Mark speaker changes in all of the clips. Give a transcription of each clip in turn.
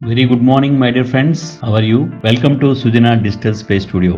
Speaker 1: Very good morning, my dear friends. How are you? Welcome to Sujana Digital Space Studio.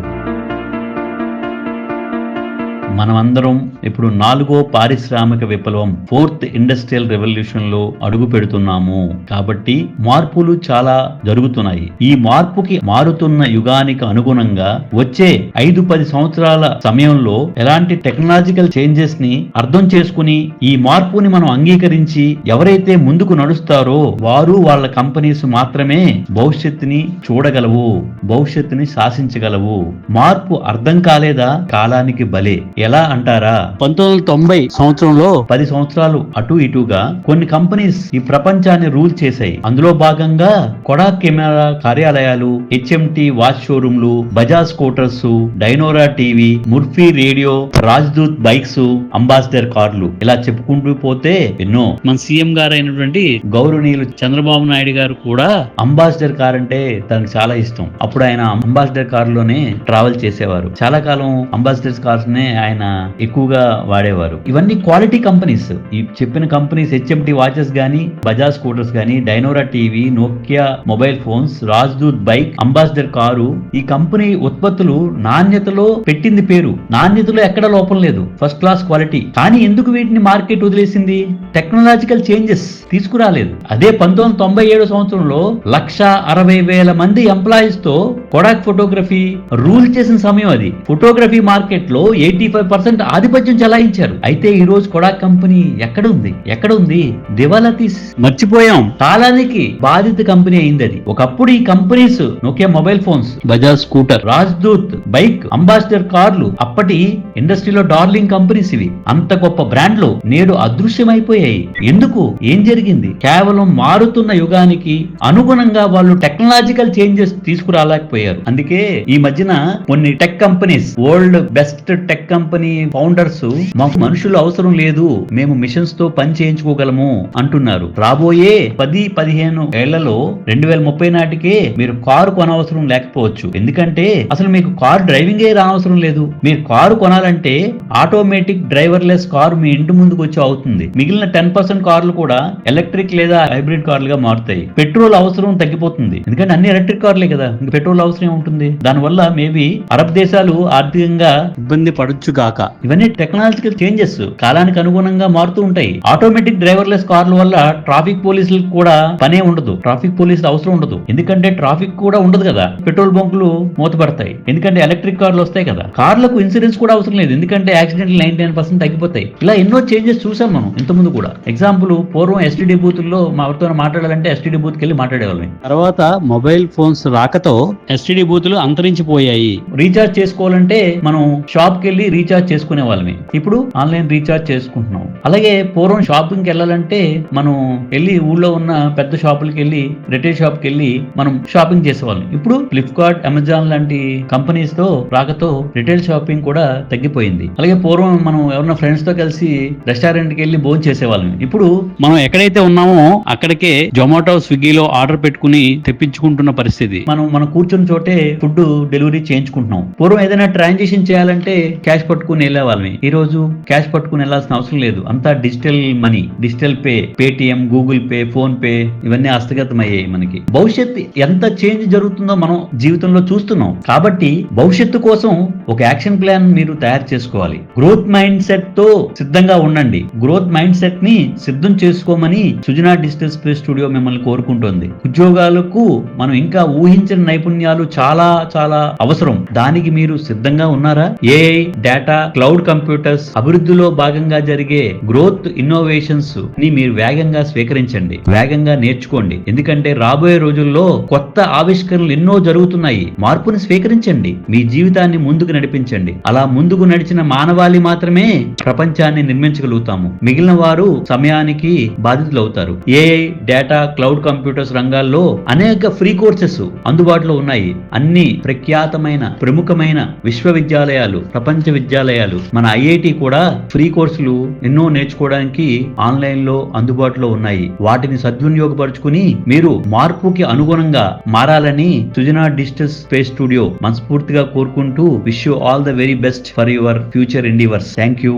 Speaker 1: మనమందరం ఇప్పుడు 4వ పారిశ్రామిక విప్లవం 4th ఇండస్ట్రియల్ రెవల్యూషన్ లో అడుగు పెడుతున్నాము. కాబట్టి మార్పులు చాలా జరుగుతున్నాయి. ఈ మార్పుకి మారుతున్న యుగానికి అనుగుణంగా వచ్చే 5-10 సంవత్సరాల సమయంలో ఎలాంటి టెక్నాలజికల్ చేంజెస్ ని అర్థం చేసుకుని ఈ మార్పుని మనం అంగీకరించి ఎవరైతే ముందుకు నడుస్తారో వారు వాళ్ళ కంపెనీస్ మాత్రమే భవిష్యత్తుని చూడగలవు, భవిష్యత్తుని శాసించగలవు. మార్పు అర్థం కాలేదా? కాలానికి బలే. ఎలా అంటారా? 1990 సంవత్సరంలో 10 సంవత్సరాలు అటు ఇటుగా కొన్ని కంపెనీస్ ఈ ప్రపంచాన్ని రూల్ చేశాయి. అందులో భాగంగా కొడాక్ కెమెరా కార్యాలయాలు, HMT వాచ్ షోరూమ్లు, Bajaj scooters, Dynora TV, Murphy radio, Rajdoot bikes, Ambassador కార్లు, ఇలా చెప్పుకుంటూ పోతే ఎన్నో. మన సీఎం గారు అయినటువంటి గౌరవనీయులు చంద్రబాబు నాయుడు గారు కూడా అంబాసిడర్ కార్ అంటే తనకు చాలా ఇష్టం. అప్పుడు ఆయన అంబాసిడర్ కారులోనే ట్రావెల్ చేసేవారు. చాలా కాలం అంబాసిడర్ కార్స్ నే ఆయన ఎక్కువగా వాడేవారు. ఇవన్నీ క్వాలిటీ కంపెనీస్. ఈ చెప్పిన కంపెనీస్ HMT వాచెస్ గానీ, బజాజ్ స్కూటర్స్ గానీ, Dynora TV, Nokia mobile phones, Rajdoot bike, Ambassador car, ఈ కంపెనీ ఉత్పత్తులు నాణ్యతలో పెట్టింది పేరు. నాణ్యతలో ఎక్కడ లోపం లేదు, ఫస్ట్ క్లాస్ క్వాలిటీ. కానీ ఎందుకు వీటిని మార్కెట్ వదిలేసింది? టెక్నాలజికల్ చేంజెస్ తీసుకురాలేదు. అదే 1997 సంవత్సరంలో 1,60,000 మంది ఎంప్లాయీస్ తో కొడాక్ ఫోటోగ్రఫీ రూల్ చేసిన సమయం అది. ఫోటోగ్రఫీ మార్కెట్ లో 85% ఆధిపత్యం చెలాయించారు. అయితే ఈ రోజు కొడాక్ కంపెనీ ఎక్కడుంది? దివాలా తీసి మర్చిపోయాం. కాలానికి బాధిత కంపెనీ అయింది అది. ఒకప్పుడు ఈ companies Nokia mobile phones, Bajaj scooter, Rajdoot bike, ambassador కార్లు అప్పటి ఇండస్ట్రీలో డార్లింగ్ కంపెనీస్. ఇవి అంత గొప్ప బ్రాండ్లు నేడు అదృశ్యమైపోయాయి. ఎందుకు? ఏం జరిగింది? కేవలం మారుతున్న యుగానికి అనుగుణంగా వాళ్ళు టెక్నాలజికల్ చేంజెస్ తీసుకురాలేకపోయారు. అందుకే ఈ మధ్యన కొన్ని tech companies, world best tech company founders, మాకు మనుషులు అవసరం లేదు, మేము మిషన్స్ తో పని చేయించుకోగలము అంటున్నారు. రాబోయే 10-15 ఏళ్లలో 2030 నాటికే మీరు కారు కొనవసరం లేకపోవచ్చు. ఎందుకంటే అసలు మీకు కారు డ్రైవింగే రానవసరం లేదు. మీరు కారు కొనాలంటే ఆటోమేటిక్ డ్రైవర్లెస్ కారు మీ ఇంటి ముందుకు వచ్చి అవుతుంది. మిగిలిన 10% కార్లు కూడా ఎలక్ట్రిక్ లేదా హైబ్రిడ్ కార్లుగా మారుతాయి. పెట్రోల్ అవసరం తగ్గిపోతుంది. ఎందుకంటే అన్ని ఎలక్ట్రిక్ కార్లే కదా, ఇంకా పెట్రోల్ అవసరం ఉంటుంది. దానివల్ల మేబీ అరబ్ దేశాలు ఆర్థికంగా ఇబ్బంది పడొచ్చు గాక. ఇవన్నీ టెక్నాలజికల్ చేంజెస్ కాలానికి అనుగుణంగా మారుతూ ఉంటాయి. ఆటోమేటిక్ డ్రైవర్లెస్ కార్ల వల్ల ట్రాఫిక్ పోలీసులకు కూడా పనే ఉండదు, ట్రాఫిక్ పోలీసులు అవసరం ఉండదు. ఎందుకంటే ట్రాఫిక్ కూడా ఉండదు కదా, పెట్రోల్ బంకులు మూతపడతాయి. ఎందుకంటే ఎలక్ట్రిక్ కార్లు వస్తాయి కదా. కార్లకు ఇన్సూరెన్స్ కూడా అవసరం లేదు, ఎందుకంటే యాక్సిడెంట్లు 99% తగ్గిపోతాయి. ఇలా ఎన్నో చేంజెస్ చూసాం మనం ఇంతకుముందు కూడా. ఎగ్జాంపుల్, పూర్వం STD బూతుల్లో ఎవరితో మాట్లాడాలంటే STD బూత్కి వెళ్ళి మాట్లాడేవాళ్ళం. తర్వాత మొబైల్ ఫోన్స్ రాకతో STD బూతులు అంతరించిపోయాయి. రీఛార్జ్ చేసుకోవాలంటే మనం షాప్ కి వెళ్ళి రీఛార్జ్ చేసుకునే వాళ్ళమే. ఇప్పుడు ఆన్లైన్ రీఛార్జ్ చేసుకుంటున్నాం. అలాగే పూర్వం షాపింగ్ కి వెళ్ళాలంటే మనం వెళ్ళి ఊళ్ళో ఉన్న పెద్ద షాపులకి వెళ్ళి, రిటైల్ షాప్ కి వెళ్ళి మనం షాపింగ్ చేసేవాళ్ళం. ఇప్పుడు ఫ్లిప్కార్ట్, అమెజాన్ లాంటి కంపెనీస్ తో రాకతో రిటైల్ షాపింగ్ కూడా తగ్గిపోయింది. అలాగే పూర్వం మనం ఎవరైనా ఫ్రెండ్స్ తో కలిసి రెస్టారెంట్ కి వెళ్ళి భోజనం చేసేవాళ్ళం. ఇప్పుడు మనం ఎక్కడైతే ఉన్నామో అక్కడికే జొమాటో, స్విగ్గీలో ఆర్డర్ పెట్టుకుని తెప్పించుకుంటున్న పరిస్థితి. మనం కూర్చున్న చోటే ఫుడ్ డెలివరీ చేయించుకుంటున్నాం. పూర్వం ఏదైనా ట్రాన్సాక్షన్ చేయాలంటే క్యాష్ పట్టుకుని వెళ్ళే వాళ్ళని. ఈ రోజు క్యాష్ పట్టుకుని వెళ్లాల్సిన అవసరం లేదు. అంతా digital money, digital pay, Paytm, Google pay, phone pay, ఇవన్నీ హస్తగతం అయ్యాయి. మనకి భవిష్యత్తు ఎంత చేంజ్ జరుగుతుందో మనం జీవితంలో చూస్తున్నాం. కాబట్టి భవిష్యత్తు కోసం ఒక యాక్షన్ ప్లాన్ మీరు తయారు చేసుకోవాలి. గ్రోత్ మైండ్ సెట్ తో సిద్ధంగా ఉండండి. గ్రోత్ మైండ్ సెట్ ని సిద్ధం చేసుకోమని సుజనా డిజిటల్ స్పేస్ స్టూడియో మిమ్మల్ని కోరుకుంటోంది. ఉద్యోగాలకు మనం ఇంకా ఊహించిన నైపుణ్యాలు చాలా చాలా అవసరం. దానికి మీరు సిద్ధంగా ఉన్నారా? AI, డేటా, క్లౌడ్ కంప్యూటర్స్ అభివృద్ధిలో భాగంగా జరిగే గ్రోత్ ఇన్నోవేషన్స్ ని మీరు వేగంగా స్వీకరించండి, వేగంగా నేర్చుకోండి. ఎందుకంటే రాబోయే రోజుల్లో కొత్త ఆవిష్కరణలు ఎన్నో జరుగుతున్నాయి. మార్పుని స్వీకరించండి, మీ జీవితాన్ని ముందుకు నడిపించండి. అలా ముందుకు నడిచిన మానవాళి మాత్రమే ప్రపంచాన్ని నిర్మించగలుగుతాము. మిగిలిన వారు సమయానికి బాధితులు అవుతారు. AI, డేటా, క్లౌడ్ కంప్యూటర్స్ రంగాల్లో అనేక ఫ్రీ కోర్సెస్ అందుబాటులో ఉన్నాయి. అన్ని ప్రఖ్యాతమైన ప్రముఖమైన విశ్వవిద్యాలయాలు, ప్రపంచ విద్యాలయాలు, మన IIT కూడా ఫ్రీ కోర్సులు ఎన్నో నేర్చుకోవడానికి ఆన్లైన్ లో అందుబాటులో ఉన్నాయి. వాటిని సద్వినియోగపరుచుకుని మీరు మార్పుకి అనుగుణంగా మారాలని సుజనా డిజిటల్ స్పేస్ స్టూడియో మనస్ఫూర్తిగా కోరుకుంటూ wish you all the very best for your future endeavours. Thank you.